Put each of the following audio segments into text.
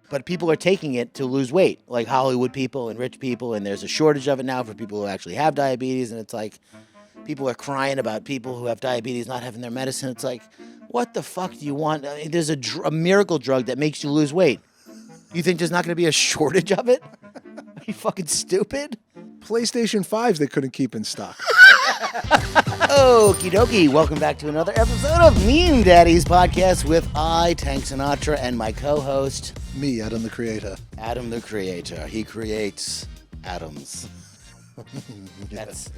But people are taking it to lose weight, like Hollywood people and rich people, and there's a shortage of it now for people who actually have diabetes, and it's like people are crying about people who have diabetes not having their medicine. It's like, what the fuck do you want? I mean, there's a miracle drug that makes you lose weight. You think there's not going to be a shortage of it? Are you fucking stupid? PlayStation 5s they couldn't keep in stock. Okie dokie. Welcome back to another episode of Mean Daddies podcast with Tank Sinatra, and my co-host, Me, Adam the Creator. Adam the Creator. He creates atoms. That's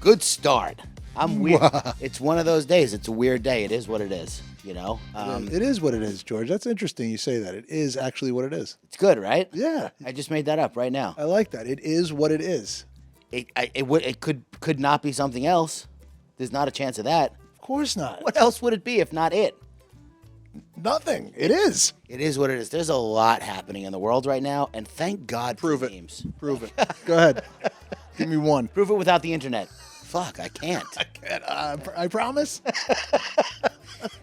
good start. I'm weird. It's one of those days. It's a weird day. It is what it is, you know? It is what it is, George. That's interesting you say that. It is actually what it is. It's good, right? Yeah. I just made that up right now. I like that. It is what it is. It could not be something else. There's not a chance of that. Of course not. What else would it be if not it? Nothing. It is. It is what it is. There's a lot happening in the world right now, and thank God Prove for it. memes. Prove it. Go ahead. Give me one. Prove it without the internet. Fuck, I can't. I promise.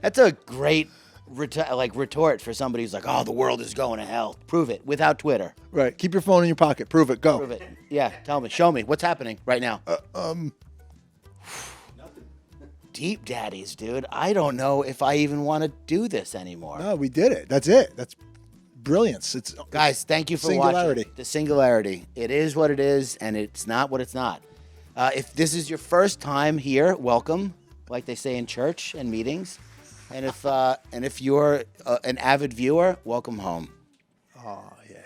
That's a great retort for somebody who's like, oh, the world is going to hell. Prove it without Twitter. Right. Keep your phone in your pocket. Prove it. Go. Prove it. Yeah, tell me. Show me. What's happening right now? Deep Daddies, dude. I don't know if I even want to do this anymore. No, we did it. That's it. That's brilliance. It's Guys, thank you for singularity. watching. The singularity. It is what it is, and it's not what it's not. If this is your first time here, welcome, like they say in church and meetings. And if you're an avid viewer, welcome home. Oh, yeah.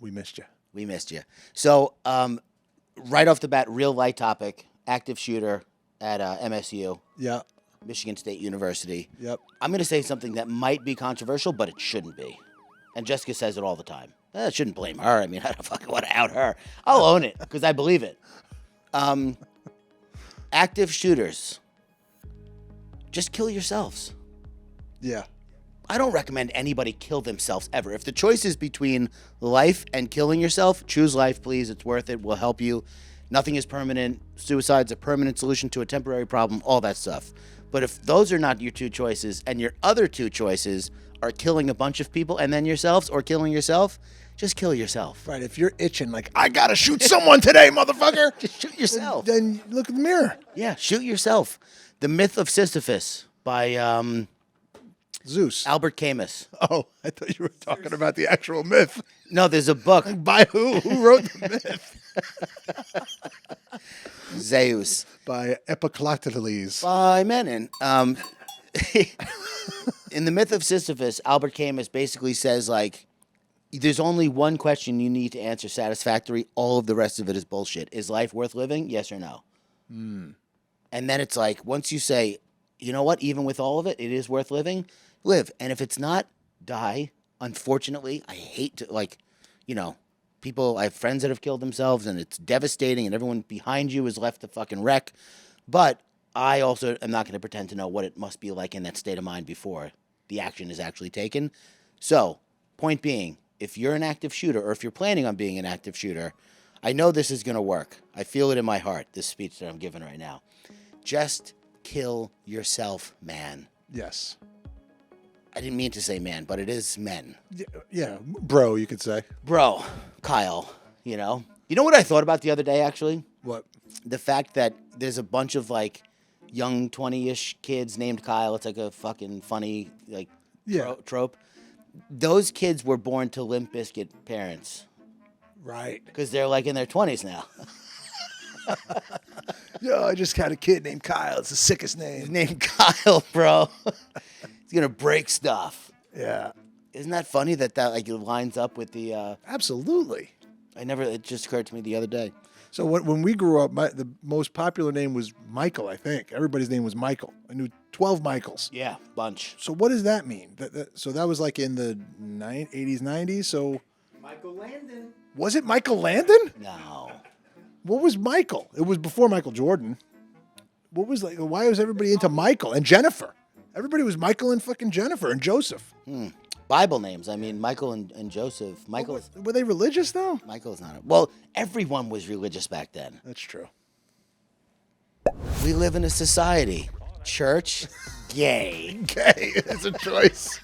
We missed you. We missed you. So, right off the bat, real light topic, active shooter at MSU, Yeah. Michigan State University. Yep. I'm going to say something that might be controversial, but it shouldn't be. And Jessica says it all the time. I shouldn't blame her. I mean, I don't fucking want to out her. I'll own it because I believe it. Active shooters, just kill yourselves. Yeah. I don't recommend anybody kill themselves ever. If the choice is between life and killing yourself, choose life, please. It's worth it. We'll help you. Nothing is permanent. Suicide's a permanent solution to a temporary problem, all that stuff. But if those are not your two choices and your other two choices are killing a bunch of people and then yourselves or killing yourself, just kill yourself. Right. If you're itching like, I got to shoot someone today, motherfucker. Just shoot yourself. Then look in the mirror. Yeah, shoot yourself. The Myth of Sisyphus by Zeus. Albert Camus. Oh, I thought you were talking about the actual myth. No, there's a book. By who? Who wrote the myth? Zeus. By Epictetus. By Menon. In The Myth of Sisyphus, Albert Camus basically says, like, there's only one question you need to answer satisfactory. All of the rest of it is bullshit. Is life worth living? Yes or no? And then it's like, once you say, you know what, even with all of it, it is worth living, live. And if it's not, die. Unfortunately, I hate to, like, you know, I have friends that have killed themselves, and it's devastating, and everyone behind you is left to fucking wreck. But I also am not going to pretend to know what it must be like in that state of mind before the action is actually taken. So, point being, if you're an active shooter, or if you're planning on being an active shooter, I know this is going to work. I feel it in my heart, this speech that I'm giving right now. Just kill yourself, man. Yes. I didn't mean to say man, but it is men. Yeah. Bro, you could say. Bro, Kyle, you know? You know what I thought about the other day, actually? What? The fact that there's a bunch of, like, young 20-ish kids named Kyle. It's like a fucking funny, like, trope. Those kids were born to Limp Bizkit parents. Right. Because they're, like, in their 20s now. Yo, I just had a kid named Kyle. It's the sickest name. His name Kyle, bro. He's going to break stuff. Yeah. Isn't that funny that like, lines up with the... Absolutely. It just occurred to me the other day. So when we grew up, the most popular name was Michael, I think. Everybody's name was Michael. I knew 12 Michaels. Yeah, bunch. So what does that mean? So that was like in the 80s, 90s? So Michael Landon. Was it Michael Landon? No. What was Michael? It was before Michael Jordan. What was like? Why was everybody into Michael and Jennifer? Everybody was Michael and fucking Jennifer and Joseph. Bible names. I mean, Michael and Joseph. Michael's... Were they religious, though? Michael's not... Well, everyone was religious back then. That's true. We live in a society. Church, gay. Gay. It's a choice.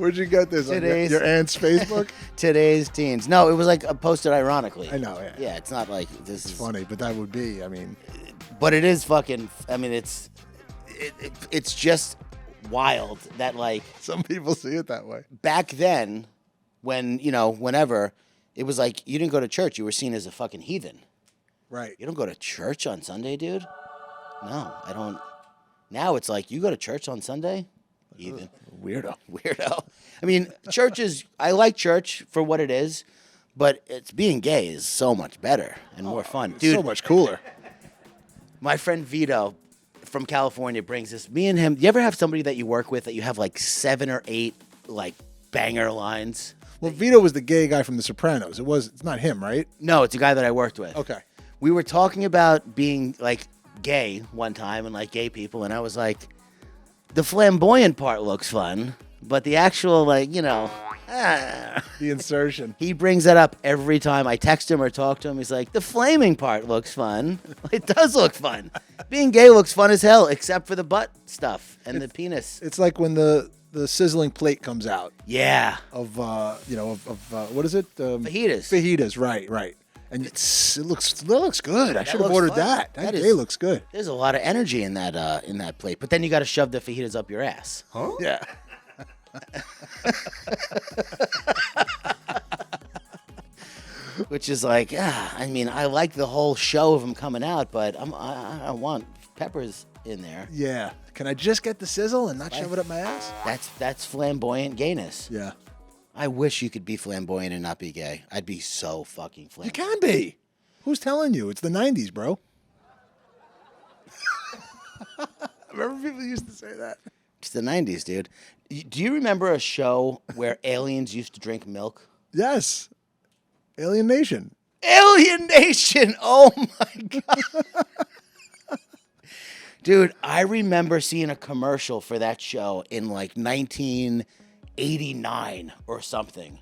Where'd you get this? On Today's- your aunt's Facebook? Today's teens. No, it was like posted ironically. I know, yeah. Yeah, it's not like this is Funny, but that would be, I mean. But it is fucking. I mean, it's just wild that like Some people see it that way. back then, when whenever it was like you didn't go to church, you were seen as a fucking heathen. Right. You don't go to church on Sunday, dude? No, I don't. Now it's like you go to church on Sunday? Heathen. Weirdo. Weirdo. I mean, church is, I like church for what it is, but it's being gay is so much better and more fun. Dude, So much cooler. my friend Vito from California brings this. Me and him, you ever have somebody that you work with that you have like 7 or 8 like banger lines? Well, Vito was the gay guy from The Sopranos. It's not him, right? No, it's a guy that I worked with. Okay. We were talking about being like gay one time and like gay people, and I was like, the flamboyant part looks fun, but the actual The insertion. he brings that up every time I text him or talk to him. He's like, the flaming part looks fun. It does look fun. Being gay looks fun as hell, except for the butt stuff and the penis. It's like when the sizzling plate comes out Yeah. of what is it? Fajitas. Fajitas, right. And it looks good. I should have looks ordered fun. that. That That is- gay looks good. There's a lot of energy in that plate, but then you got to shove the fajitas up your ass. Huh? Yeah. Which is like, I mean, I like the whole show of them coming out, but I want peppers in there. Yeah. Can I just get the sizzle and not shove it up my ass? That's flamboyant gayness. Yeah. I wish you could be flamboyant and not be gay. I'd be so fucking You flamboyant. can be. Who's telling you? It's the 90s, bro. Remember people used to say that? It's the 90s, dude. Do you remember a show where aliens used to drink milk? Yes. Alien Nation. Alien Nation! Oh my God. Dude, I remember seeing a commercial for that show in like 1989 or something.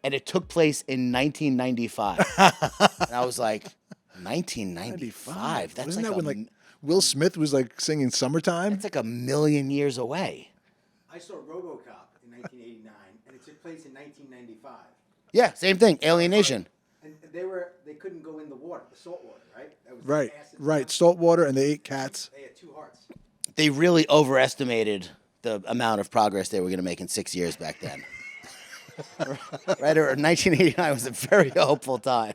And it took place in 1995. And I was like, 1995? That's Wasn't like that when like Will Smith was like singing Summertime? that's like a million years away. I saw RoboCop in 1989, and it took place in 1995. Yeah, same thing. Alien Nation. And they couldn't go in the water, the salt water, right? That was Right. acid Right. stuff. Salt water and they ate cats. They had 2 hearts. They really overestimated the amount of progress they were going to make in 6 years back then. Right? Or 1989 was a very hopeful time.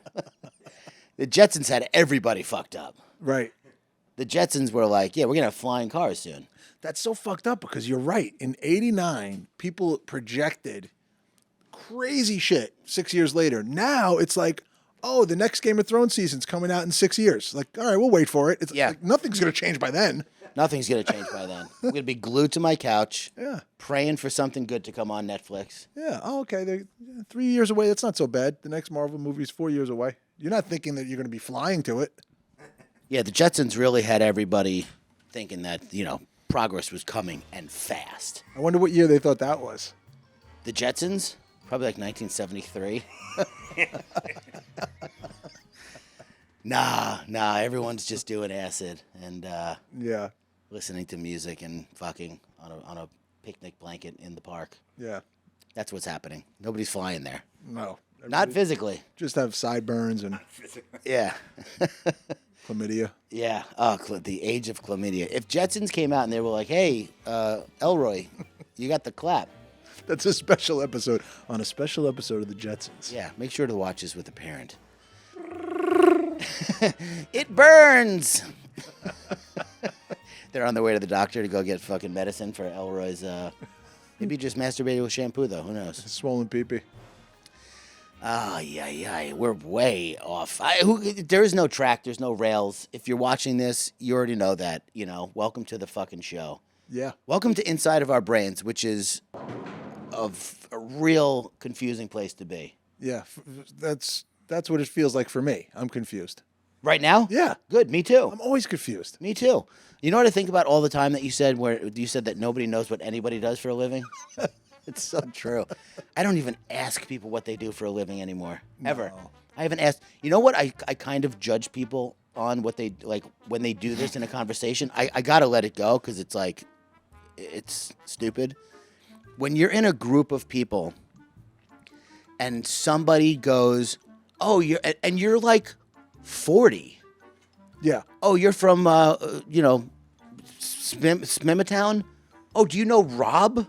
The Jetsons had everybody fucked up. Right. The Jetsons were like, yeah, we're going to have flying cars soon. That's so fucked up because you're right. In 89, people projected crazy shit 6 years later. Now it's like, oh, the next Game of Thrones season's coming out in 6 years. Like, all right, we'll wait for it. It's Yeah. like nothing's going to change by then. Nothing's going to change by then. I'm going to be glued to my couch, Yeah. praying for something good to come on Netflix. Yeah. Oh, okay. They're 3 years away. That's not so bad. The next Marvel movie's 4 years away. You're not thinking that you're going to be flying to it. Yeah, the Jetsons really had everybody thinking that, progress was coming and fast. I wonder what year they thought that was. The Jetsons? Probably like 1973. Nah, everyone's just doing acid and Yeah. listening to music and fucking on a picnic blanket in the park. Yeah. That's what's happening. Nobody's flying there. No. Not physically. Just have sideburns and Yeah. chlamydia. Yeah. Oh, the age of chlamydia. If Jetsons came out and they were like, hey, Elroy, you got the clap. That's a special episode on a special episode of the Jetsons. Yeah, make sure to watch this with a parent. It burns. They're on their way to the doctor to go get fucking medicine for Elroy's. Maybe just masturbated with shampoo, though. Who knows? Swollen peepee. Oh, yeah. We're way off. There is no track. There's no rails. If you're watching this, you already know that. Welcome to the fucking show. Yeah. Welcome to Inside of Our Brains, which is a real confusing place to be. Yeah. That's what it feels like for me. I'm confused. Right now? Yeah. Good. Me too. I'm always confused. Me too. You know what I think about all the time that you said where you said that nobody knows what anybody does for a living? It's so true. I don't even ask people what they do for a living anymore. Ever. No. I haven't asked. You know what? I kind of judge people on what they like when they do this in a conversation. I got to let it go because it's like, it's stupid. when you're in a group of people and somebody goes, "Oh, you're like 40. Yeah. Oh, you're from Smimatown? Oh, do you know Rob?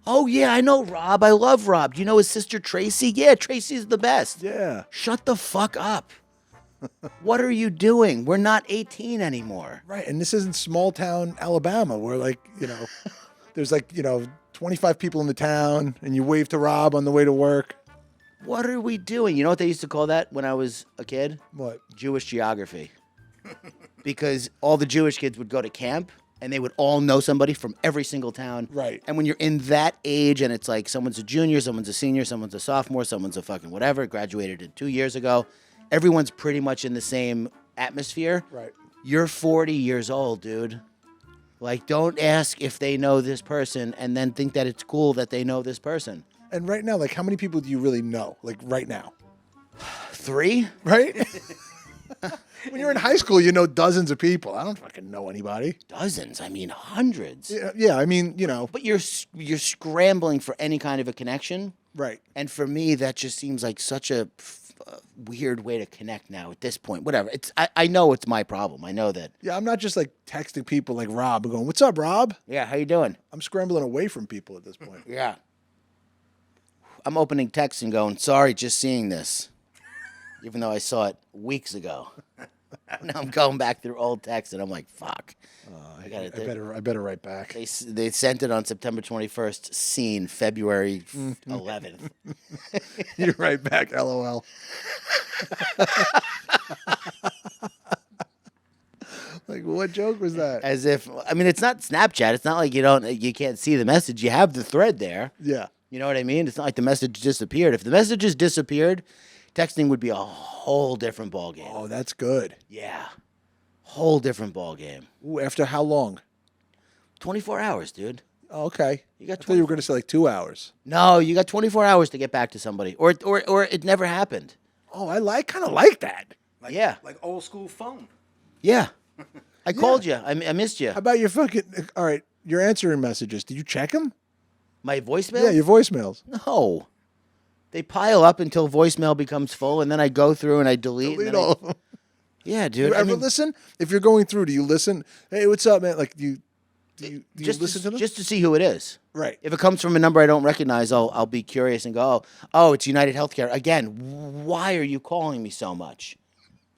Oh, yeah, I know Rob. I love Rob. Do you know his sister Tracy? Yeah, Tracy's the best. Yeah. Shut the fuck up. What are you doing? We're not 18 anymore. Right. And this isn't small town Alabama where, like, there's like, 25 people in the town and you wave to Rob on the way to work. What are we doing? You know what they used to call that when I was a kid? What? Jewish geography. Because all the Jewish kids would go to camp and they would all know somebody from every single town. Right. And when you're in that age and it's like someone's a junior, someone's a senior, someone's a sophomore, someone's a fucking whatever, graduated 2 years ago, everyone's pretty much in the same atmosphere. Right. You're 40 years old, dude. Like, don't ask if they know this person and then think that it's cool that they know this person. And right now, like, how many people do you really know? Like, right now? 3? Right? When you're in high school, you know dozens of people. I don't fucking know anybody. Dozens. I mean, hundreds. Yeah, I mean, But you're scrambling for any kind of a connection. Right. And for me, that just seems like such a weird way to connect now at this point. Whatever. I know it's my problem. I know that. Yeah, I'm not just like texting people like Rob and going, "What's up, Rob?" Yeah, how you doing? I'm scrambling away from people at this point. Yeah. I'm opening texts and going, sorry, just seeing this. Even though I saw it weeks ago. Now I'm going back through old texts and I'm like, fuck. I better write back. They sent it on September 21st, seen February 11th. You write back, LOL. Like, what joke was that? As if, I mean, it's not Snapchat. It's not like you can't see the message. You have the thread there. Yeah. You know what I mean? It's not like the message disappeared. If the messages disappeared, texting would be a whole different ballgame. Oh, that's good. Yeah. Whole different ballgame. Ooh, after how long? 24 hours, dude. Oh, okay. You got I thought you were going to say like 2 hours. No, you got 24 hours to get back to somebody. Or it never happened. Oh, I kind of like that. Yeah. Like old school phone. Yeah. I called you. I missed you. How about your fucking, all right, your answering messages? Did you check them? My voicemail? Yeah, your voicemails. No. They pile up until voicemail becomes full, and then I go through and I delete. Delete all of them. Yeah, dude. You ever listen? If you're going through, do you listen? Hey, what's up, man? Like, do you listen to them? Just to see who it is. Right. If it comes from a number I don't recognize, I'll be curious and go, oh, it's United Healthcare. Again, why are you calling me so much?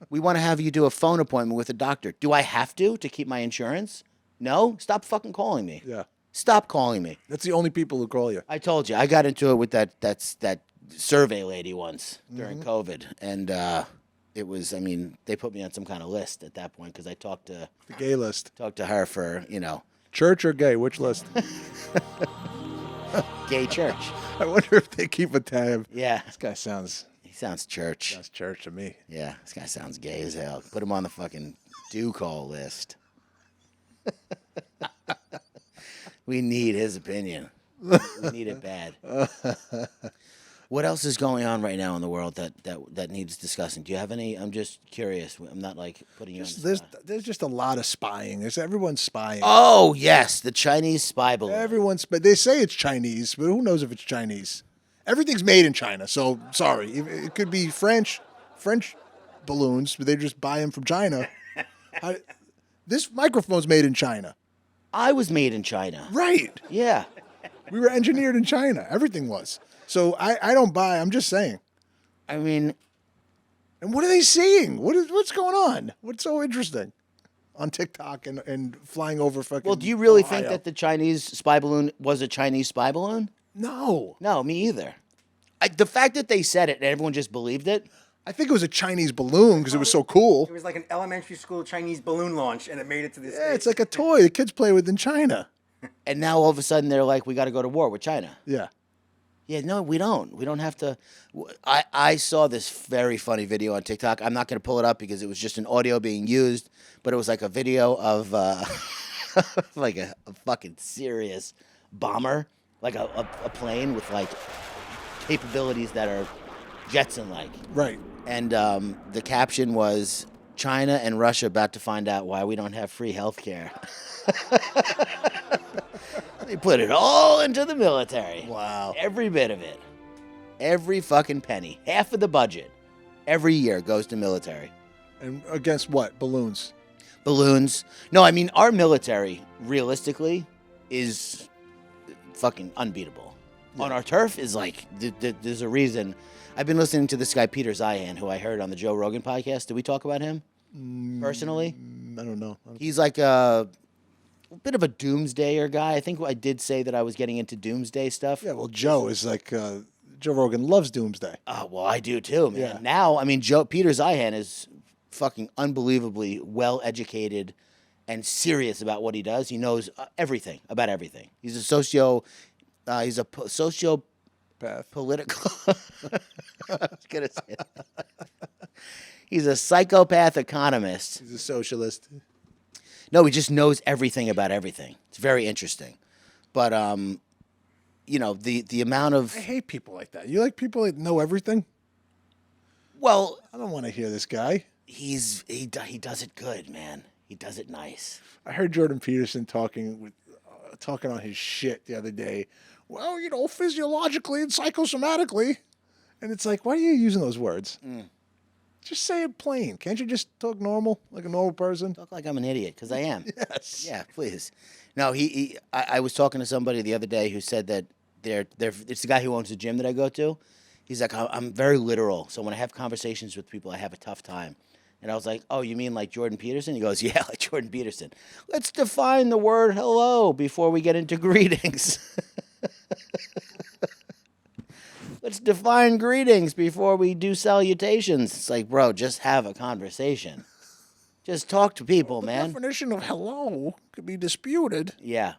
We want to have you do a phone appointment with a doctor. Do I have to keep my insurance? No? Stop fucking calling me. Yeah. Stop calling me. That's the only people who call you. I told you. I got into it with that survey lady once during COVID. And it was, I mean, they put me on some kind of list at that point because I talked to The gay list. her for, Church or gay? Which list? gay church. I wonder if they keep a tab. Yeah. This guy sounds He sounds church. church to me. Yeah, this guy sounds gay as hell. Put him on the fucking do call list. We need his opinion. We need it bad. What else is going on right now in the world that needs discussing? Do you have any? I'm just curious. I'm not like putting you on the spot. There's just a lot of spying. Everyone's spying. Oh yes, the Chinese spy balloon. Everyone's, but they say it's Chinese, but who knows if it's Chinese? Everything's made in China, so sorry. It could be French balloons, but they just buy them from China. This microphone's made in China. I was made in China. Right. Yeah. We were engineered in China. Everything was. So I don't buy. I'm just saying. I mean, And what are they seeing? What's going on? What's so interesting on TikTok and flying over fucking? well, do you really Ohio? think that the Chinese spy balloon was a Chinese spy balloon? No. No, me either. The fact that they said it and everyone just believed it. I think it was a Chinese balloon because it was so cool. It was like an elementary school Chinese balloon launch, and it made it to this. Yeah, it's like a toy the kids play with in China. And now all of a sudden they're like, we got to go to war with China. Yeah. Yeah, no, we don't. We don't have to. I saw this very funny video on TikTok. I'm not going to pull it up because it was just an audio being used, but it was like a video of like a fucking serious bomber, like a plane with like capabilities that are Jetson-like. Right. And the caption was, China and Russia about to find out why we don't have free health care. They put it all into the military. Wow. Every bit of it. Every fucking penny. Half of the budget every year goes to military. And against what? Balloons. Balloons. No, I mean, our military, realistically, is fucking unbeatable. Yeah. On our turf is like, there's a reason. I've been listening to this guy, Peter Zihan, who I heard on the Joe Rogan podcast. Did we talk about him personally? I don't know. He's like a bit of a doomsdayer guy. I think I did say that I was getting into doomsday stuff. Yeah, well, Joe is like, Joe Rogan loves doomsday. Oh, well, I do too, man. Yeah. Now, I mean, Peter Zihan is fucking unbelievably well educated and serious about what he does. He knows everything about everything. He's a socio Path. political. I was gonna say that. He's a psychopath economist. He's a socialist. No, he just knows everything about everything. It's very interesting. But you know, the amount of I hate people like that. You like people that know everything? well, I don't want to hear this guy. he does it good, man. He does it nice. I heard Jordan Peterson talking on his shit the other day. Well, you know, physiologically and psychosomatically, and it's like, why are you using those words? Just say it plain. Can't you just talk normal, like a normal person? Talk like I'm an idiot, because I am. Yes. Yeah, please. No, I was talking to somebody the other day who said that it's the guy who owns the gym that I go to. He's like, I'm very literal, so when I have conversations with people, I have a tough time. And I was like, oh, you mean like Jordan Peterson? He goes, yeah, like Jordan Peterson. Let's define the word hello before we get into greetings. Let's define greetings before we do salutations. It's like, bro, just have a conversation. Just talk to people, The man. definition of hello could be disputed. Yeah.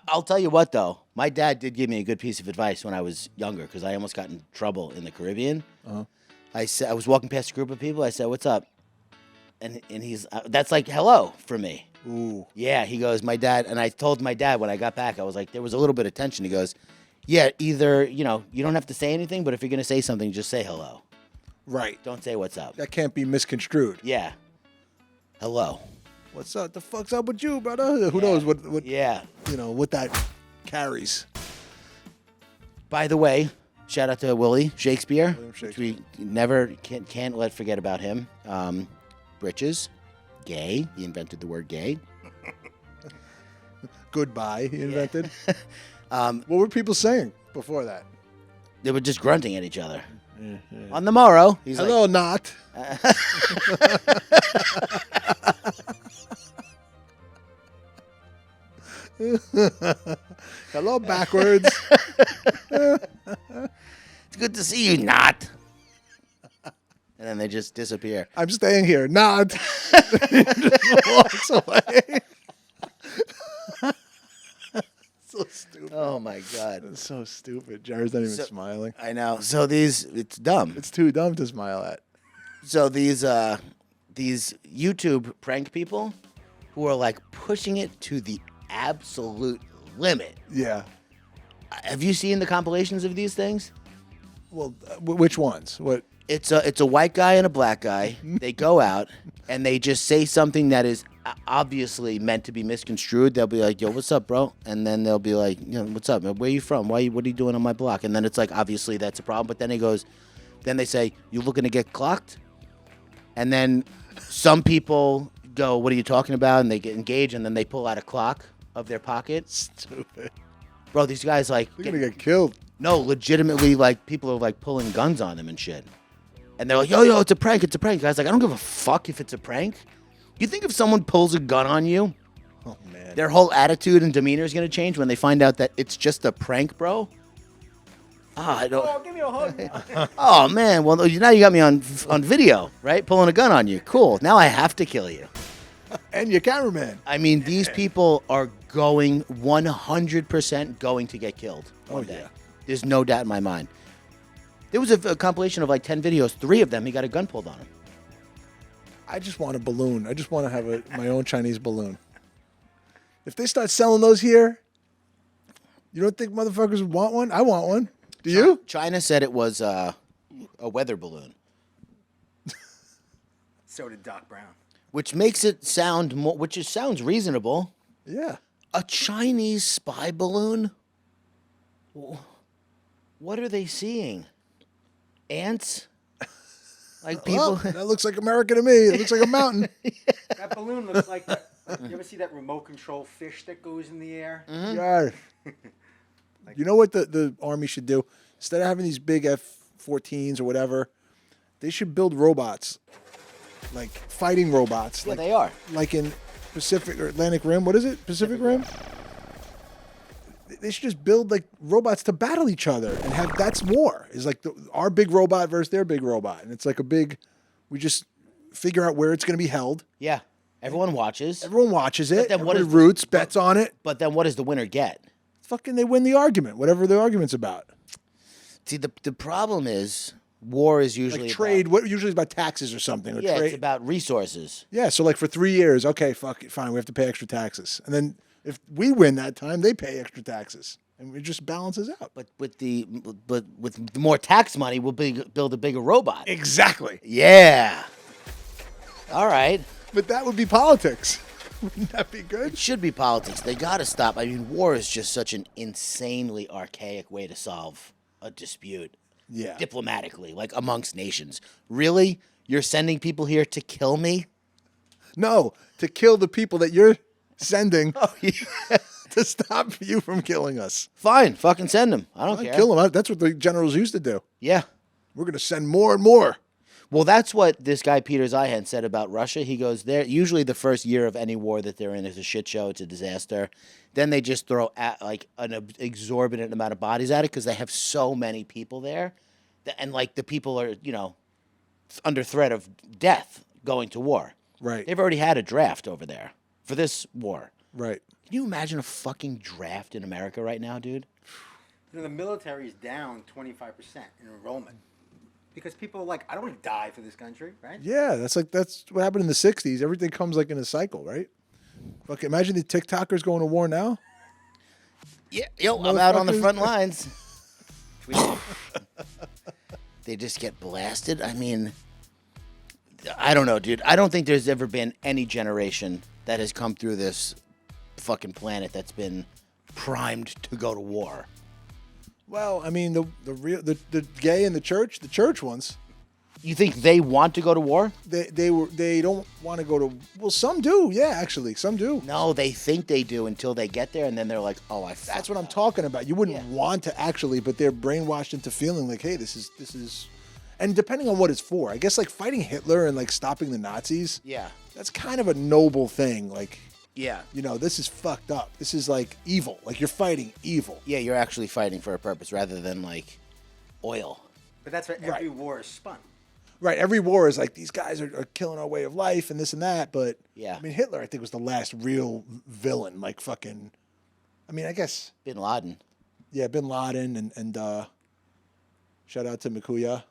I'll tell you what, though. My dad did give me a good piece of advice when I was younger because I almost got in trouble in the Caribbean. Uh-huh. I was walking past a group of people. I said, what's up? And he's, that's like hello for me. Ooh. Yeah, he goes, my dad, and I told my dad when I got back, I was like, there was a little bit of tension. He goes, yeah, either, you know, you don't have to say anything, but if you're going to say something, just say hello. Right. Don't say what's up. That can't be misconstrued. Yeah. Hello. What's up? The fuck's up with you, brother? Who knows what Yeah. you know, what that carries. By the way, shout out to Willie Shakespeare, William which we never can't let forget about him. Britches, gay. He invented the word gay. Goodbye, he invented. What were people saying before that? They were just grunting at each other. On the morrow, he's Hello, like, not. Hello, backwards. it's good to see you, not. And then they just disappear. I'm staying here. Not. Just walks away. So stupid. Oh my God. It's so stupid. Jared's not even So- smiling. I know. So it's dumb. It's too dumb to smile at. So these YouTube prank people who are like pushing it to the absolute limit. Yeah. Have you seen the compilations of these things? Well, which ones? What? It's a white guy and a black guy. They go out and they just say something that is obviously meant to be misconstrued. They'll be like, "Yo, what's up, bro?" And then they'll be like, "You know, what's up? Man? Where you from? What are you doing on my block?" And then it's like, obviously that's a problem. But then then they say, "You looking to get clocked?" And then some people go, "What are you talking about?" And they get engaged, and then they pull out a clock of their pocket. Stupid. Bro, these guys like You're going to get killed. no, legitimately, like, people are, like, pulling guns on them and shit. And they're like, yo, it's a prank, it's a prank. Guy's like, I don't give a fuck if it's a prank. You think if someone pulls a gun on you, Oh, man. their whole attitude and demeanor is going to change when they find out that it's just a prank, bro? I don't. Oh, give me a hug. Oh, man. Well, now you got me on video, right? Pulling a gun on you. Cool. Now I have to kill you. And your cameraman. I mean, these people are going 100% going to get killed one day. yeah. There's no doubt in my mind. There was a compilation of like 10 videos. 3 of them, he got a gun pulled on him. I just want a balloon. I just want to have my own Chinese balloon. If they start selling those here, you don't think motherfuckers would want one? I want one. Do you? China said it was a weather balloon, So did Doc Brown. which makes it sound more, sounds reasonable. Yeah. A Chinese spy balloon? What are they seeing? Ants? Like Well, people? that looks like America to me. It looks like a mountain. That balloon looks like that. You ever see that remote control fish that goes in the air? Yes. You know what the Army should do? Instead of having these big F-14s or whatever, they should build robots, like fighting robots. Yeah, like, they are. Like in Pacific or Atlantic Rim. What is it? Pacific Rim? They should just build like robots to battle each other and have that's war. Is like our big robot versus their big robot. And it's like we just figure out where it's going to be held. Yeah. Everyone watches. Everyone watches it. then what Everybody is the- roots, bets on it. But then what does the winner get? Fucking they win the argument, whatever the argument's about. See, the problem is war is usually Like about- trade, what usually is about taxes or something. Or yeah, trade. it's about resources. Yeah, so like for 3 years, okay, fuck it, fine, we have to pay extra taxes. And then if we win that time, they pay extra taxes. And it just balances out. But with the more tax money, we'll build a bigger robot. Exactly. Yeah. All right. But that would be politics. Wouldn't that be good? It should be politics. They got to stop. I mean, war is just such an insanely archaic way to solve a dispute. Yeah. Diplomatically, like amongst nations. Really? You're sending people here to kill me? No, to kill the people that you're sending Oh, yeah. to stop you from killing us. Fine. Fucking send them. I don't care. Kill them. That's what the generals used to do. Yeah. We're going to send more and more. Well, that's what this guy Peter Zeihan said about Russia. He goes, "There usually the first year of any war that they're in is a shit show. It's a disaster. Then they just throw like an exorbitant amount of bodies at it because they have so many people there, and like the people are under threat of death going to war. Right. They've already had a draft over there for this war. Right. Can you imagine a fucking draft in America right now, dude? The military is down 25% in enrollment because people are like, I don't want to die for this country, right? Yeah, that's what happened in the 60s. Everything comes like in a cycle, right? Fuck, imagine the TikTokers going to war now. Yeah, I'm out on the Motherfuckers. front lines. They just get blasted. I mean, I don't know, dude. I don't think there's ever been any generation that has come through this fucking planet that's been primed to go to war. Well, I mean, the gay in the church ones, You think they want to go to war? they don't want to go to. Well, some do. Yeah, actually, some do. No, they think they do until they get there, and then they're like, "Oh, That's what I'm talking about. You wouldn't Yeah. want to actually, but they're brainwashed into feeling like, hey, this is, and depending on what it's for, I guess like fighting Hitler and like stopping the Nazis. Yeah, That's kind of a noble thing. Like, yeah, this is fucked up. This is like evil. Like you're fighting evil. yeah. You're actually fighting for a purpose rather than like oil. But that's what every war is spun. Right. Every war is like these guys are killing our way of life and this and that. But Yeah. I mean, Hitler, I think, was the last real villain. Like fucking, I mean, I guess, Bin Laden. yeah, Bin Laden and shout out to Mikuya.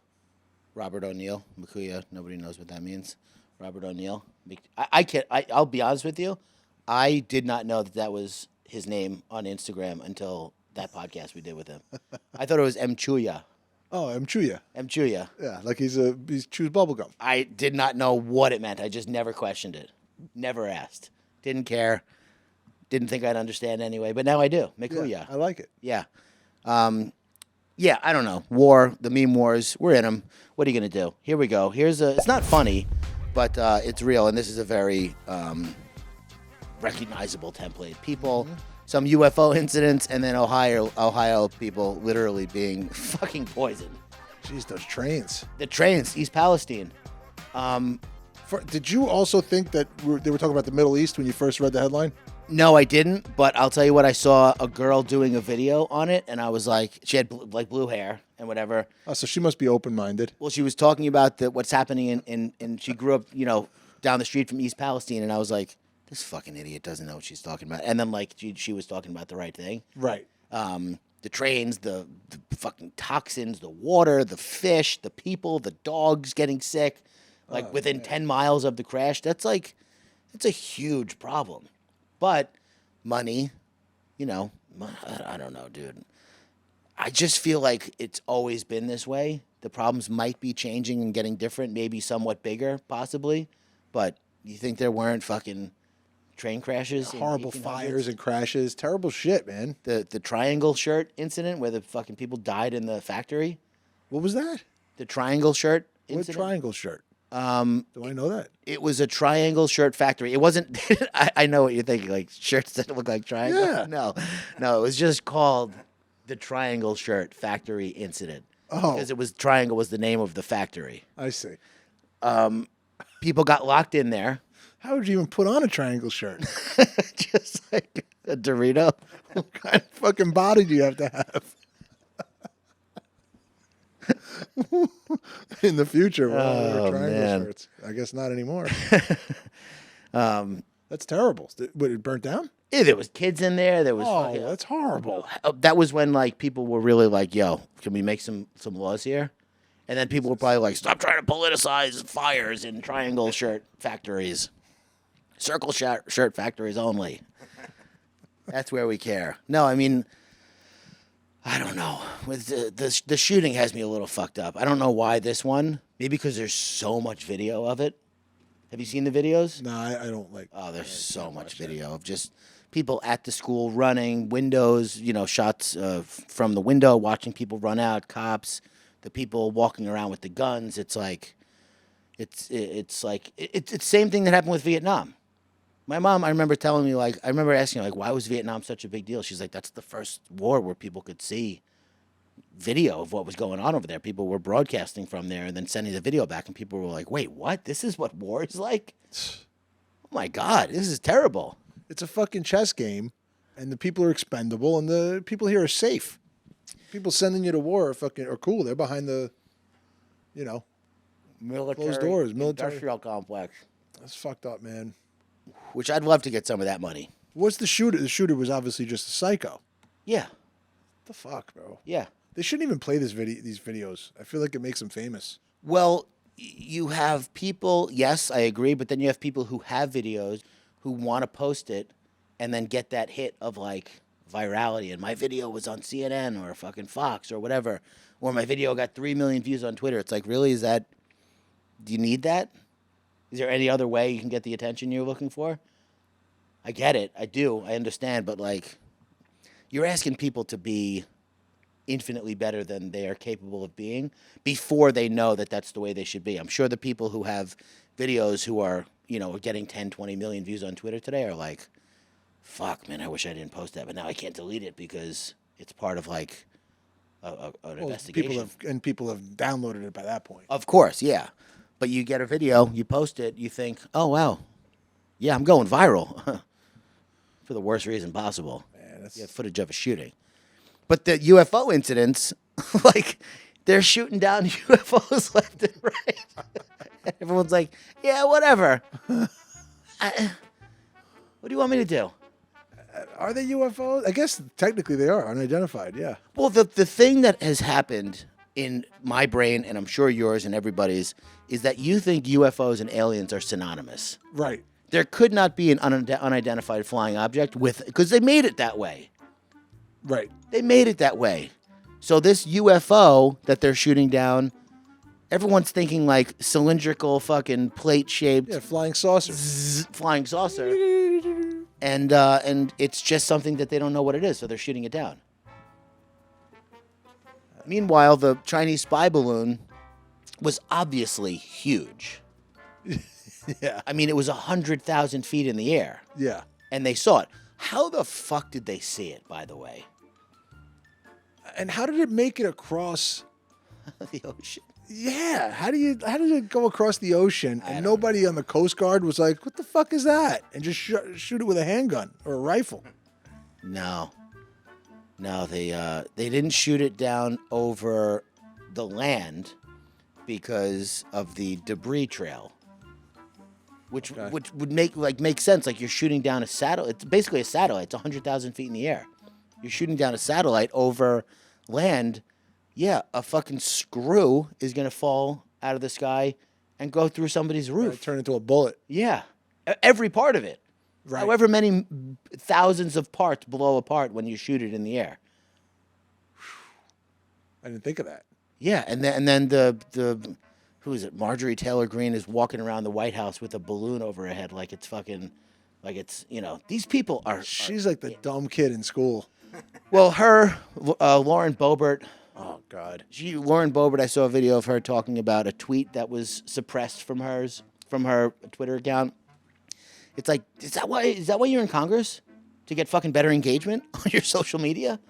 Robert O'Neill, Makuya. Nobody knows what that means. Robert O'Neill. I can't. I'll be honest with you. I did not know that was his name on Instagram until that podcast we did with him. I thought it was Mchuya. Oh, Mchuya. Mchuya. Yeah, like he's chews bubblegum. I did not know what it meant. I just never questioned it. Never asked. Didn't care. Didn't think I'd understand anyway. But now I do. Mikuya. Yeah, I like it. Yeah. Yeah, I don't know. War, the meme wars, we're in them. What are you going to do? Here we go. It's not funny, but it's real, and this is a very recognizable template. People, some UFO incidents, and then Ohio people literally being fucking poisoned. Jeez, those trains. The trains, East Palestine. Did you also think that they were talking about the Middle East when you first read the headline? No, I didn't, but I'll tell you what, I saw a girl doing a video on it, and I was like, she had blue hair and whatever. Oh, so she must be open-minded. Well, she was talking about what's happening in she grew up, down the street from East Palestine, and I was like, this fucking idiot doesn't know what she's talking about. And then like she was talking about the right thing. Right. The trains, the fucking toxins, the water, the fish, the people, the dogs getting sick, like within 10 miles of the crash. It's a huge problem. But money, I don't know, dude. I just feel like it's always been this way. The problems might be changing and getting different, maybe somewhat bigger, possibly. But you think there weren't fucking train crashes. in Horrible 1800s. fires and crashes. Terrible shit, man. The triangle shirt incident where the fucking people died in the factory. What was that? The triangle shirt What incident. triangle shirt? Do I know that? It was a triangle shirt factory. It wasn't. I know what you're thinking. Like shirts that look like triangles. Yeah. No. It was just called the triangle shirt factory incident. Oh. Because it was triangle was the name of the factory. I see. People got locked in there. How would you even put on a triangle shirt? Just like a Dorito. What kind of fucking body do you have to have? In the future, we'll all wear Oh, triangle man. shirts. I guess not anymore. That's terrible. What, it burnt down? Yeah, there was kids in there. There was Oh, fucking, that's horrible. that was when like people were really like, "Yo, can we make some laws here?" And then people were probably like, "Stop trying to politicize fires in triangle shirt factories, circle shirt factories only." That's where we care. No, I mean, I don't know. With the shooting has me a little fucked up. I don't know why this one. Maybe because there's so much video of it. Have you seen the videos? No, I don't like. Oh, there's so much video of just people at the school running, windows, shots from the window, watching people run out, cops, the people walking around with the guns. It's like, it's the same thing that happened with Vietnam. My mom, I remember telling me, I remember asking her, why was Vietnam such a big deal? She's like, that's the first war where people could see video of what was going on over there. People were broadcasting from there and then sending the video back, and people were like, wait, what? This is what war is like? Oh my God, this is terrible. It's a fucking chess game, and the people are expendable, and the people here are safe. People sending you to war are cool. They're behind the, Military, closed doors, military. industrial complex, That's fucked up, man. which I'd love to get some of that money. What's the shooter? The shooter was obviously just a psycho. Yeah, What the fuck, bro? yeah. They shouldn't even play these videos. I feel like it makes them famous. Well, you have people, yes, I agree, but then you have people who have videos who want to post it and then get that hit of virality. And my video was on CNN or fucking Fox or whatever, or my video got 3 million views on Twitter. It's like, really? Do you need that? Is there any other way you can get the attention you're looking for? I get it. I do. I understand. But you're asking people to be infinitely better than they are capable of being before they know that that's the way they should be. I'm sure the people who have videos who are, getting 10, 20 million views on Twitter today are like, fuck, man, I wish I didn't post that, but now I can't delete it because it's part of an investigation. People have downloaded it by that point. Of course, yeah. But you get a video, you post it, you think, oh, wow, yeah, I'm going viral for the worst reason possible. Man, You have footage of a shooting. But the UFO incidents, they're shooting down UFOs left and right. Everyone's like, yeah, whatever. What do you want me to do? Are they UFOs? I guess technically they are unidentified. Yeah. Well, the thing that has happened in my brain, and I'm sure yours and everybody's, is that you think UFOs and aliens are synonymous. Right. There could not be an unidentified flying object because they made it that way. Right. They made it that way. So this UFO that they're shooting down, everyone's thinking cylindrical fucking plate-shaped Yeah. Flying saucers. flying saucer. And it's just something that they don't know what it is, so they're shooting it down. Meanwhile, the Chinese spy balloon was obviously huge. Yeah. I mean, it was 100,000 feet in the air, Yeah. and they saw it. How the fuck did they see it, by the way? And how did it make it across? The ocean. Yeah. How did it go across the ocean and nobody on the Coast Guard was like, "What the fuck is that?" and just shoot it with a handgun or a rifle? No, they didn't shoot it down over the land because of the debris trail, which would make sense. Like you're shooting down a satellite. It's basically a satellite. It's 100,000 feet in the air. You're shooting down a satellite over land. Yeah, a fucking screw is gonna fall out of the sky and go through somebody's roof. Turn into a bullet. Yeah, every part of it. Right. However many thousands of parts blow apart when you shoot it in the air. I didn't think of that. Yeah, and then the who is it? Marjorie Taylor Greene is walking around the White House with a balloon over her head like it's fucking Like it's these people are. She's like the dumb kid in school. Well, Lauren Boebert. Oh God. Lauren Boebert. I saw a video of her talking about a tweet that was suppressed from her Twitter account. It's like, is that why you're in Congress? To get fucking better engagement on your social media?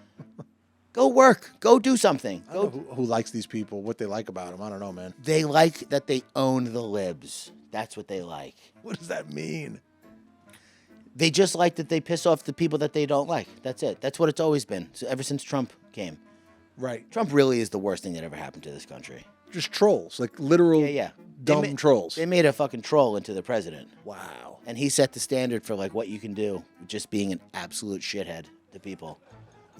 Go work. Go do something. I don't know who likes these people, what they like about them. I don't know, man. They like that they own the libs. That's what they like. What does that mean? They just like that they piss off the people that they don't like. That's it. That's what it's always been. So ever since Trump came. Right. Trump really is the worst thing that ever happened to this country. Just trolls, like literal dumb trolls. They made a fucking troll into the president. Wow. And he set the standard for like what you can do with just being an absolute shithead to people.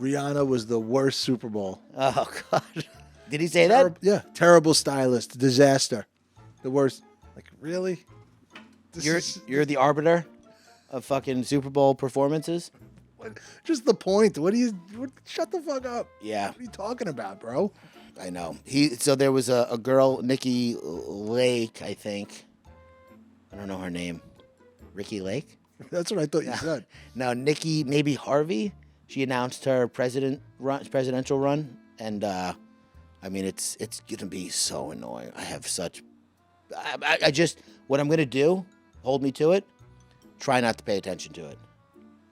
Rihanna was the worst Super Bowl. Oh, God. Did he say that? Yeah. Terrible stylist. Disaster. The worst. Like, really? You're the arbiter of fucking Super Bowl performances? Just the point. Shut the fuck up. Yeah. What are you talking about, bro? I know. So there was a girl, Nikki Lake, I think. I don't know her name. Ricky Lake? That's what I thought you said. No, Nikki, maybe Harvey. She announced her presidential run, and I mean it's gonna be so annoying. I have such. I just what I'm gonna do. Hold me to it. Try not to pay attention to it.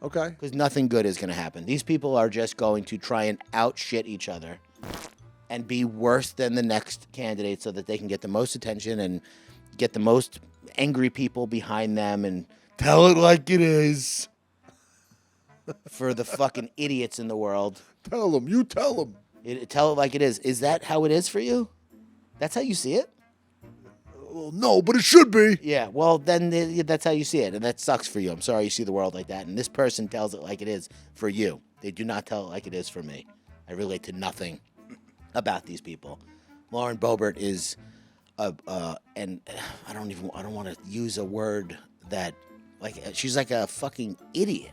Okay. Because nothing good is gonna happen. These people are just going to try and outshit each other, and be worse than the next candidate, so that they can get the most attention and get the most angry people behind them and tell it like it is. For the fucking idiots in the world. Tell them. You tell them. Tell it like it is. Is that how it is for you? That's how you see it? Well, no, but it should be. Yeah, well, then that's how you see it. And that sucks for you. I'm sorry you see the world like that. And this person tells it like it is for you. They do not tell it like it is for me. I relate to nothing about these people. Lauren Boebert is, and I don't want to use a word that, like, she's like a fucking idiot.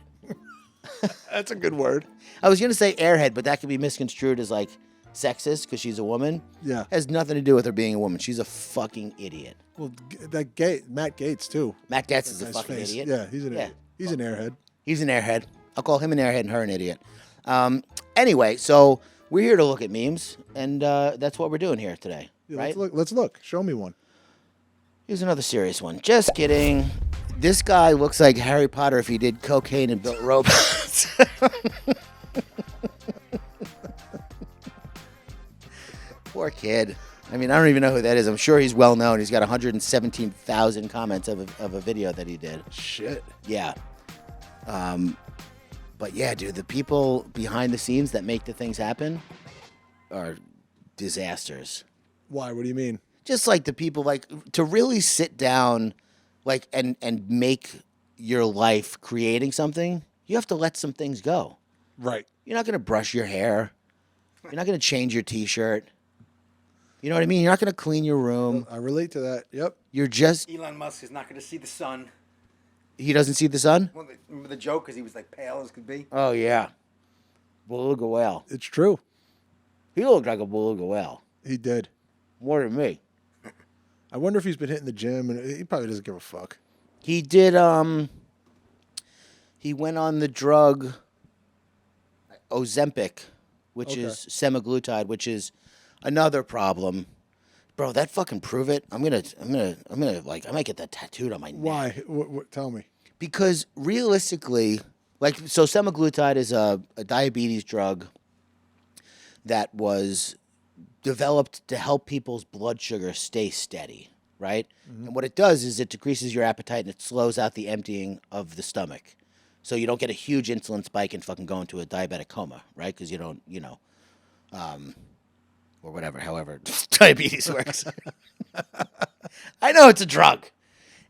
That's a good word. I was going to say airhead, but that could be misconstrued as like sexist because she's a woman. Yeah. Has nothing to do with her being a woman. She's a fucking idiot. Well, Matt Gaetz, too. Matt Gaetz is a Nice fucking face. idiot. Yeah, he's an idiot. He's an airhead. He's an airhead. I'll call him an airhead and her an idiot. Anyway, so we're here to look at memes, and that's what we're doing here today, Yeah, right? Let's look. Show me one. Here's another serious one. Just kidding. This guy looks like Harry Potter if he did cocaine and built robots. Poor kid. I mean, I don't even know who that is. I'm sure he's well known. He's got 117,000 comments of a video that he did. Shit. Yeah. But yeah, dude, the people behind the scenes that make the things happen are disasters. Why? What do you mean? Just like the people, like, to really sit down, like, and make your life creating something, you have to let some things go. Right. You're not going to brush your hair. You're not going to change your T-shirt. You know what I mean? You're not going to clean your room. I relate to that. Yep. You're just... Elon Musk is not going to see the sun. He doesn't see the sun? Well, remember the joke? Because he was like pale as could be. Oh, yeah. Beluga whale. It's true. He looked like a beluga whale. He did. More than me. I wonder if he's been hitting the gym, and he probably doesn't give a fuck. He did, he went on the drug ozempic, which is semaglutide, which is another problem. Bro, that fucking prove it. I'm gonna like, I might get that tattooed on my neck. Why? What, tell me. Because realistically, like, so semaglutide is a diabetes drug that was developed to help people's blood sugar stay steady, right? And what it does is it decreases your appetite and it slows out the emptying of the stomach. So you don't get a huge insulin spike and fucking go into a diabetic coma, right? Because you don't, or whatever, however diabetes works. I know it's a drug.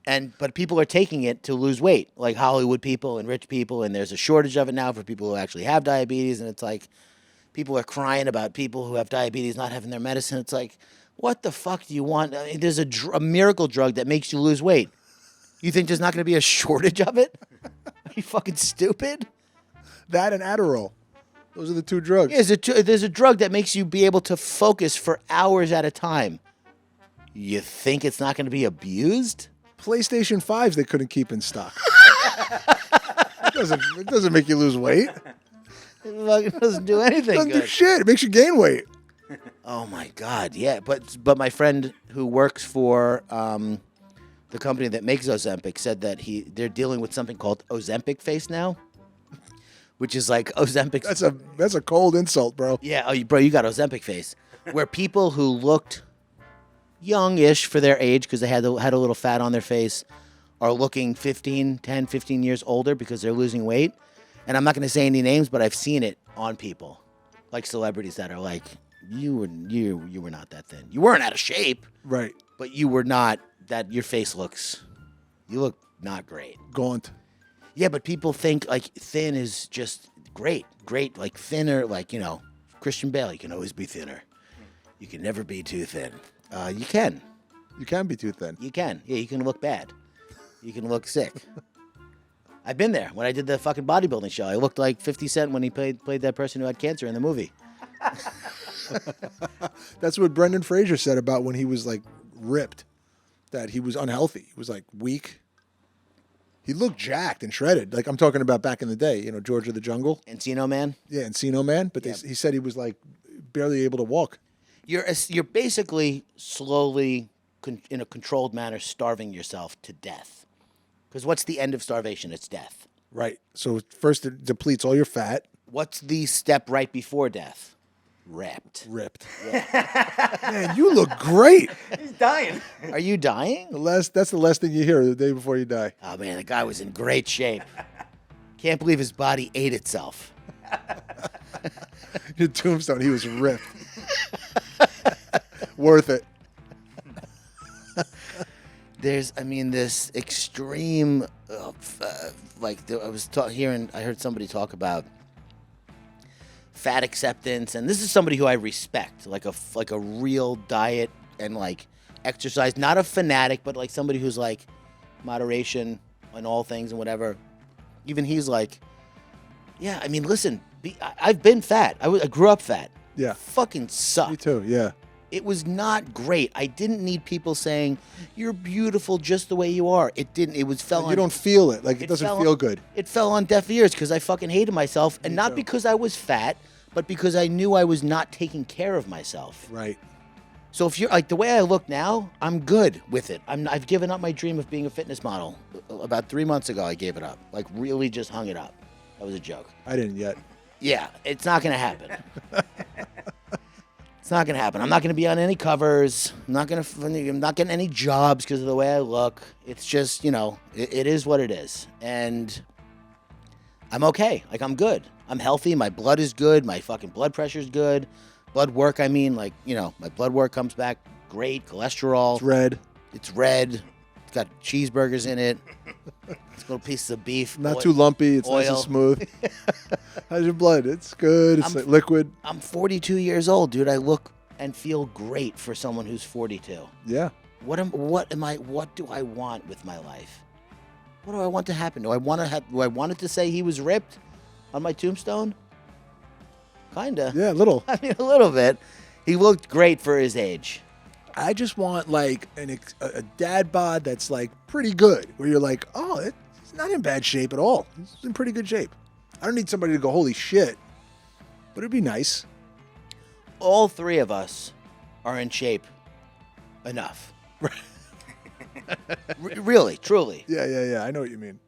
But people are taking it to lose weight, like Hollywood people and rich people, and there's a shortage of it now for people who actually have diabetes, and it's like people are crying about people who have diabetes not having their medicine. It's like, what the fuck do you want? I mean, there's a miracle drug that makes you lose weight. You think there's not going to be a shortage of it? Are you fucking stupid? That and Adderall. Those are the two drugs. Yeah, there's a drug that makes you be able to focus for hours at a time. You think it's not going to be abused? PlayStation 5s they couldn't keep in stock. It doesn't make you lose weight. It fucking doesn't do anything It doesn't do good. shit. It makes you gain weight. Oh my God, yeah. But my friend who works for the company that makes Ozempic said that they're dealing with something called Ozempic face now, which is like Ozempic. That's a cold insult, bro. Yeah, bro, you got Ozempic face, where people who looked youngish for their age because they had a little fat on their face are looking 10, 15 years older because they're losing weight. And I'm not going to say any names, but I've seen it on people, like celebrities that are like, you were not that thin. You weren't out of shape, Right. but you were not that. Your face you look not great. Gaunt. Yeah, but people think like thin is just great, like thinner, like, Christian Bale. You can always be thinner. You can never be too thin. You can. You can be too thin. You can. Yeah, you can look bad. You can look sick. I've been there when I did the fucking bodybuilding show. I looked like 50 Cent when he played that person who had cancer in the movie. That's what Brendan Fraser said about when he was like ripped, that he was unhealthy. He was like weak. He looked jacked and shredded. Like I'm talking about back in the day, George of the Jungle. Encino Man. Yeah, Encino Man. But he said he was like barely able to walk. You're basically slowly, in a controlled manner, starving yourself to death. Because what's the end of starvation? It's death. Right. So first it depletes all your fat. What's the step right before death? Ripped. Man, you look great. He's dying. Are you dying? That's the last thing you hear the day before you die. Oh man, the guy was in great shape. Can't believe his body ate itself. Your tombstone, he was ripped. Worth it. There's, this extreme, I heard somebody talk about fat acceptance, and this is somebody who I respect, like a real diet and like exercise, not a fanatic, but like somebody who's like moderation on all things and whatever. Even he's like, yeah, listen, I've been fat. I grew up fat. Yeah. Fucking sucked. Me too, yeah. It was not great. I didn't need people saying, you're beautiful just the way you are. It didn't. It was fell on. You don't feel it. Like, it doesn't fell feel on- good. It fell on deaf ears because I fucking hated myself. And not too. because I was fat, but because I knew I was not taking care of myself. Right. So if you're like the way I look now, I'm good with it. I've given up my dream of being a fitness model. About 3 months ago, I gave it up. Like, really just hung it up. That was a joke. I didn't yet. Yeah, it's not going to happen. It's not going to happen. I'm not going to be on any covers. I'm not getting any jobs because of the way I look. It's just, it is what it is. And I'm okay. Like, I'm good. I'm healthy. My blood is good. My fucking blood pressure is good. Blood work, my blood work comes back great. Cholesterol. It's red. It's red. It's got cheeseburgers in it. It's little pieces of beef. Not too lumpy. It's nice and oil. smooth. How's your blood? It's good. It's like liquid. I'm 42 years old, dude. I look and feel great for someone who's 42. Yeah. What do I want with my life? What do I want to happen? Do I want it to say he was ripped on my tombstone? Kinda. Yeah, a little. A little bit. He looked great for his age. I just want like a dad bod that's like pretty good, where you're like, oh, it's not in bad shape at all. It's in pretty good shape. I don't need somebody to go, holy shit, but it'd be nice. All three of us are in shape enough. Really, truly. Yeah. I know what you mean.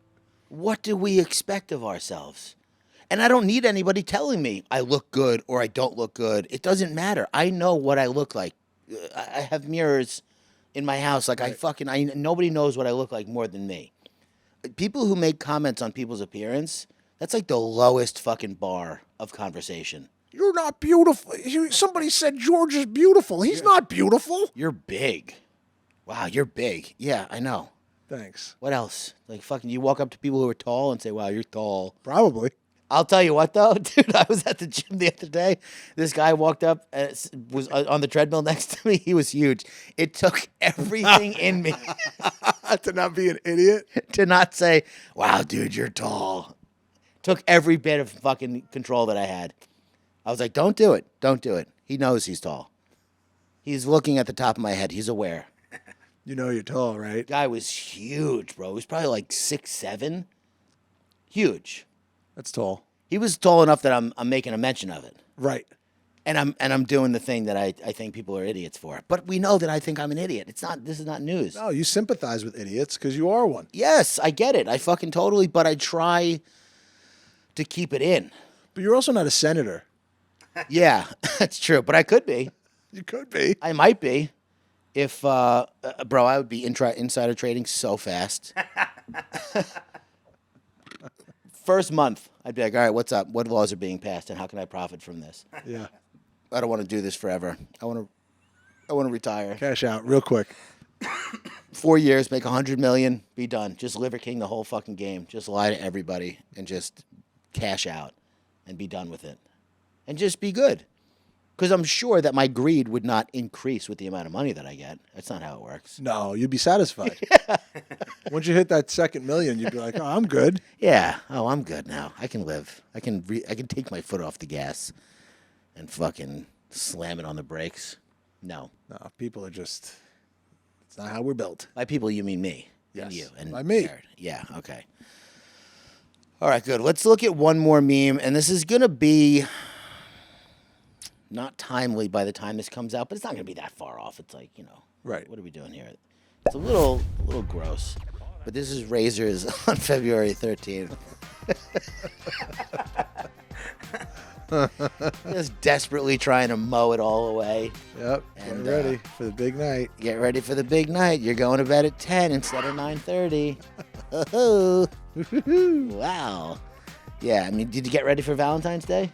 What do we expect of ourselves? And I don't need anybody telling me I look good or I don't look good. It doesn't matter. I know what I look like. I have mirrors in my house. Like, right. Nobody knows what I look like more than me. People who make comments on people's appearance, that's like the lowest fucking bar of conversation. You're not beautiful. Somebody said George is beautiful. He's not beautiful. You're big. Wow, you're big. Yeah, I know. Thanks. What else? Like, fucking, you walk up to people who are tall and say, wow, you're tall. Probably. I'll tell you what, though, dude, I was at the gym the other day. This guy walked up, was on the treadmill next to me. He was huge. It took everything in me to not be an idiot. To not say, wow, dude, you're tall. Took every bit of fucking control that I had. I was like, don't do it. Don't do it. He knows he's tall. He's looking at the top of my head. He's aware. You know you're tall, right? Guy was huge, bro. He was probably like 6'7". Huge. That's tall. He was tall enough that I'm making a mention of it. Right. And I'm doing the thing that I think people are idiots for. But we know that I think I'm an idiot. This is not news. No, you sympathize with idiots because you are one. Yes, I get it. I fucking totally, but I try to keep it in. But you're also not a senator. Yeah, that's true. But I could be. You could be. I might be. If, bro, I would be insider trading so fast. First month, I'd be like, all right, what's up? What laws are being passed and how can I profit from this? Yeah. I don't want to do this forever. I want to retire. Cash out real quick. 4 years, make 100 million, be done. Just Liver King the whole fucking game. Just lie to everybody and just cash out and be done with it. And just be good. Because I'm sure that my greed would not increase with the amount of money that I get. That's not how it works. No, you'd be satisfied. Once you hit that second million, you'd be like, oh, I'm good. Yeah. Oh, I'm good now. I can live. I can take my foot off the gas and fucking slam it on the brakes. No. No, people are just, it's not how we're built. By people, you mean me. And Yes. you. And By me. Jared. Yeah, okay. All right, good. Let's look at one more meme. And this is going to be not timely by the time this comes out, but it's not going to be that far off. It's like, Right. what are we doing here? It's a little gross. But this is Razor's on February 13th. Just desperately trying to mow it all away. Yep. And, Get ready for the big night. Get ready for the big night. You're going to bed at 10 instead of 9:30. Oh, wow. Yeah, I mean, did you get ready for Valentine's Day?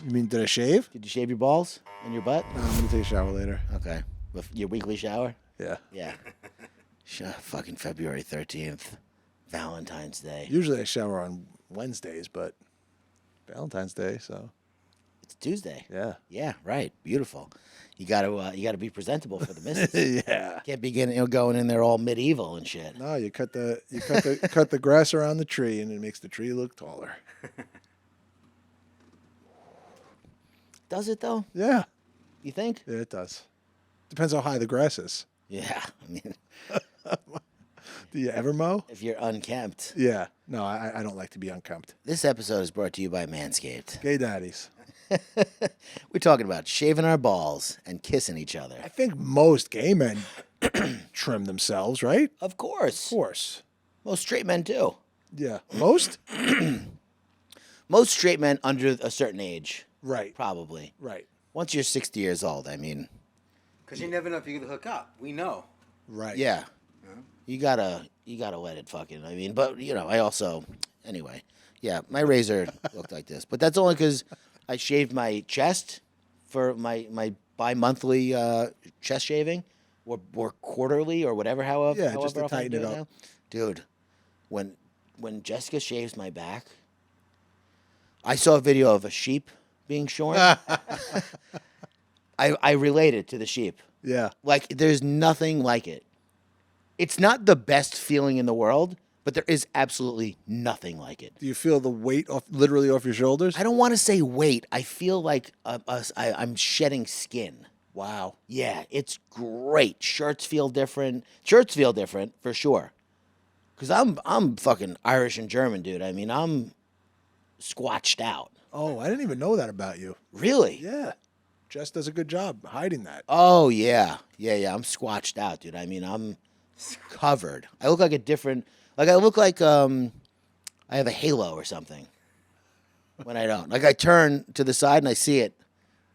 You mean, did I shave? Did you shave your balls and your butt? No, I'm going to take a shower later. Okay. With your weekly shower? Yeah. Yeah. Fucking February 13th. Valentine's Day. Usually I shower on Wednesdays, but Valentine's Day, so. It's Tuesday. Yeah. Yeah, right. Beautiful. You gotta be presentable for the missus. Yeah. Can't be going in there all medieval and shit. No, you cut the grass around the tree, and it makes the tree look taller. Does it though? Yeah. You think? Yeah, it does. Depends how high the grass is. Yeah. I mean, Do you ever mow? if you're unkempt. Yeah. No, I don't like to be unkempt. This episode is brought to you by Manscaped. Gay daddies. We're talking about shaving our balls and kissing each other. I think most gay men trim themselves, right? Of course. Of course. Most straight men do. Yeah. Most? Most straight men under a certain age, Right. probably. Right. Once you're 60 years old, I mean, Because you never know if you're going to hook up. We know. Right. yeah. You gotta let it fucking, I mean, but, I also, anyway. Yeah, my razor looked like this. But that's only because I shaved my chest for my bi-monthly chest shaving or quarterly or whatever, however. Yeah, just to often I tighten do it up. now. Dude, when Jessica shaves my back, I saw a video of a sheep being shorn. I related to the sheep. Yeah. Like, there's nothing like it. It's not the best feeling in the world, but there is absolutely nothing like it. Do you feel the weight literally off your shoulders? I don't want to say weight. I feel like I'm shedding skin. Wow. Yeah, it's great. Shirts feel different. Shirts feel different for sure. Cause I'm fucking Irish and German, dude. I mean, I'm squatched out. Oh, I didn't even know that about you. Really? Yeah. Jess does a good job hiding that. Oh yeah. I'm squatched out, dude. I mean, I'm covered. I look like I look like I have a halo or something. When I don't. Like, I turn to the side and I see it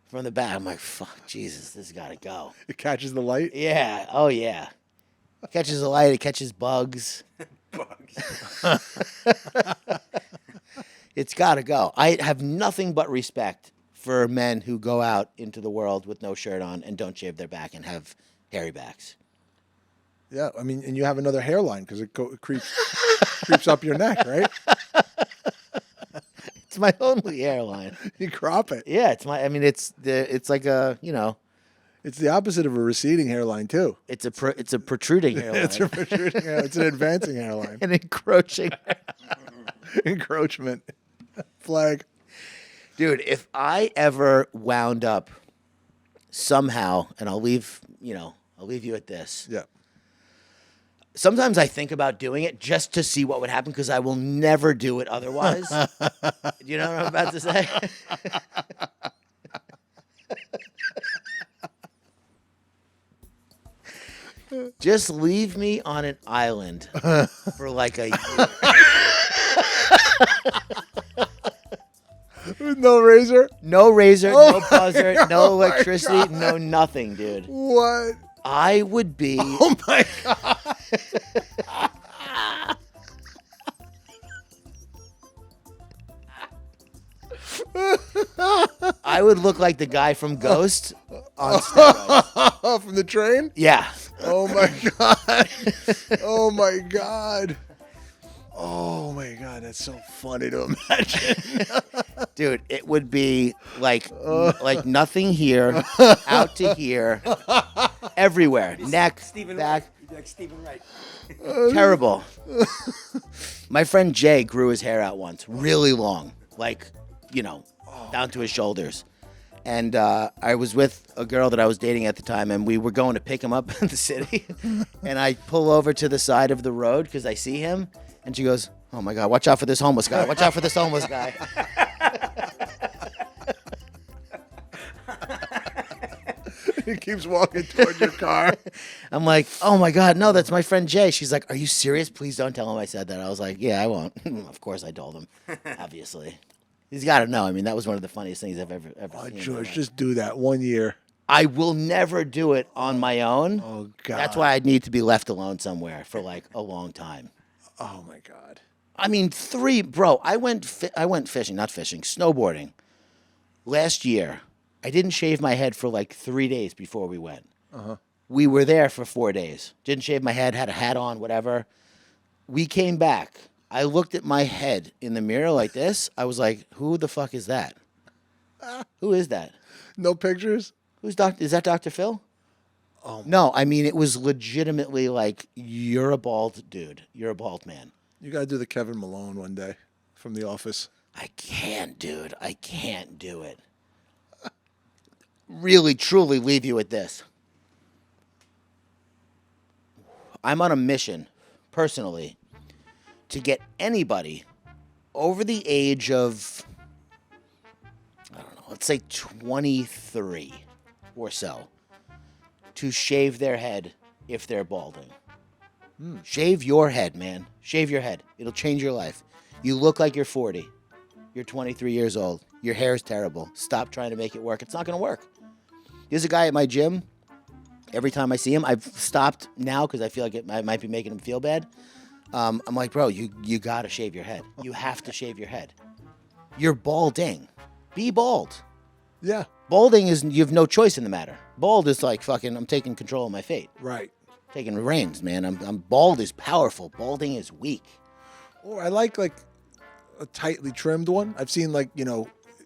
from the back. I'm like, fuck, Jesus, this has got to go. It catches the light. Yeah. Oh yeah. It catches the light. It catches bugs. Bugs. It's got to go. I have nothing but respect for men who go out into the world with no shirt on and don't shave their back and have hairy backs. Yeah, I mean, and you have another hairline because it creeps up your neck, right? It's my only hairline. You crop it. Yeah, it's like a, It's the opposite of a receding hairline too. it's a protruding hairline. It's a protruding hairline. It's an advancing hairline. An encroaching. Encroachment. Flag. Dude, if I ever wound up somehow, and I'll leave you at this. Yeah. Sometimes I think about doing it just to see what would happen because I will never do it otherwise. You know what I'm about to say? Just leave me on an island for like a year. No razor? No razor, Oh no my buzzer, God, no oh my electricity, God. no nothing, dude. What? I would be. Oh my God. I would look like the guy from Ghost on steroids. From the train? Yeah. Oh my God. Oh my God. Oh my God. That's so funny to imagine. Dude, it would be like nothing here, out to here, everywhere. Neck, Stephen back. Wright. You'd be like Stephen Wright. Terrible. My friend Jay grew his hair out once, really long, like, down to his shoulders. And I was with a girl that I was dating at the time, and we were going to pick him up in the city. And I pull over to the side of the road because I see him, and she goes, "Oh my God, watch out for this homeless guy! Watch out for this homeless guy!" He keeps walking toward your car. I'm like, "Oh my God, no, that's my friend Jay." She's like, "Are you serious? Please don't tell him I said that." I was like, "Yeah, I won't." Of course, I told him. Obviously, he's got to know. I mean, that was one of the funniest things I've ever Oh, seen. in my George, life. just do that 1 year. I will never do it on my own. Oh, God. That's why I'd need to be left alone somewhere for like a long time. Oh, my God. I mean, bro. I went fishing, not fishing, snowboarding. Last year, I didn't shave my head for like 3 days before we went. We were there for 4 days. Didn't shave my head, had a hat on, whatever. We came back. I looked at my head in the mirror like this. I was like, "Who the fuck is that? Who is that? No pictures? Is that Dr. Phil?" Oh, No, I mean, it was legitimately like, "You're a bald dude. You're a bald man." you got to do the Kevin Malone one day from The Office. I can't, dude. I can't do it. Really, truly leave you with this. I'm on a mission, personally, to get anybody over the age of, I don't know, let's say 23 or so, to shave their head if they're balding. Shave your head, man. Shave your head. It'll change your life. You look like you're 40. You're 23 years old. Your hair is terrible. Stop trying to make it work. It's not going to work. There's a guy at my gym. Every time I see him, I've stopped now because I feel like I might be making him feel bad. I'm like, "Bro, you got to shave your head. You have to shave your head. You're balding. Be bald." Yeah, Balding is, you have no choice in the matter. Bald is like fucking, I'm taking control of my fate. right. Taking the reins, man. I'm bald is powerful. Balding is weak. Or I like a tightly trimmed one. I've seen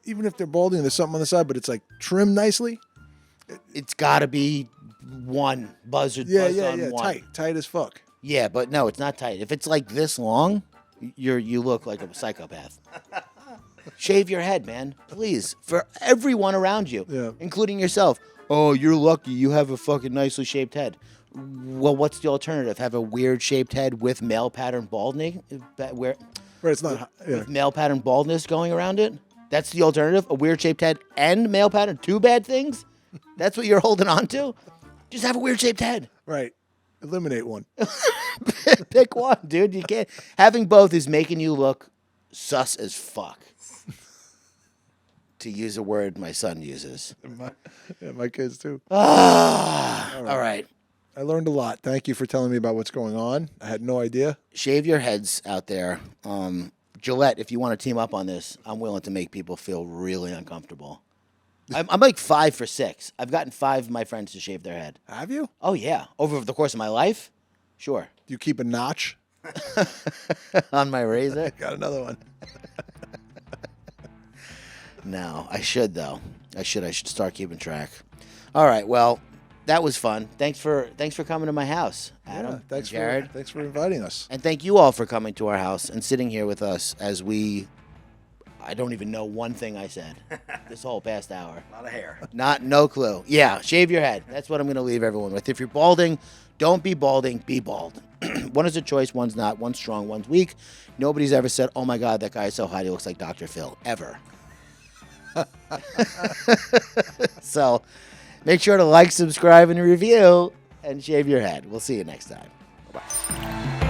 even if they're balding, there's something on the side, but it's like trimmed nicely. It's got to be one buzz on one. Tight as fuck. Yeah, but no, it's not tight. If it's like this long, you look like a psychopath. Shave your head, man, please, for everyone around you, Yeah. including yourself. "Oh, you're lucky. You have a fucking nicely shaped head." Well, what's the alternative? Have a weird shaped head with male pattern balding, Right, it's not. Yeah. with male pattern baldness going around it? That's the alternative. A weird shaped head and male pattern. Two bad things. That's what you're holding on to. Just have a weird shaped head. Right. Eliminate one. Pick one, dude. You can't. Having both is making you look sus as fuck. To use a word my son uses. My kids too. All right. I learned a lot. Thank you for telling me about what's going on. I had no idea. Shave your heads out there. Gillette, if you want to team up on this, I'm willing to make people feel really uncomfortable. I'm like 5 for 6. I've gotten 5 of my friends to shave their head. Have you? Oh, yeah. Over the course of my life? Sure. Do you keep a notch? On my razor? Got another one. No, I should, though. I should start keeping track. All right, well, that was fun. Thanks for coming to my house, Adam. Yeah, thanks, Jared. thanks for inviting us. And thank you all for coming to our house and sitting here with us as I don't even know one thing I said this whole past hour. A lot of hair. No clue. Yeah, shave your head. That's what I'm going to leave everyone with. If you're balding, Don't be balding, be bald. One is a choice, one's not. One's strong, one's weak. Nobody's ever said, oh my God, that guy is so hot, he looks like Dr. Phil. Ever. So make sure to like, subscribe, and review, and shave your head. We'll see you next time. Bye-bye.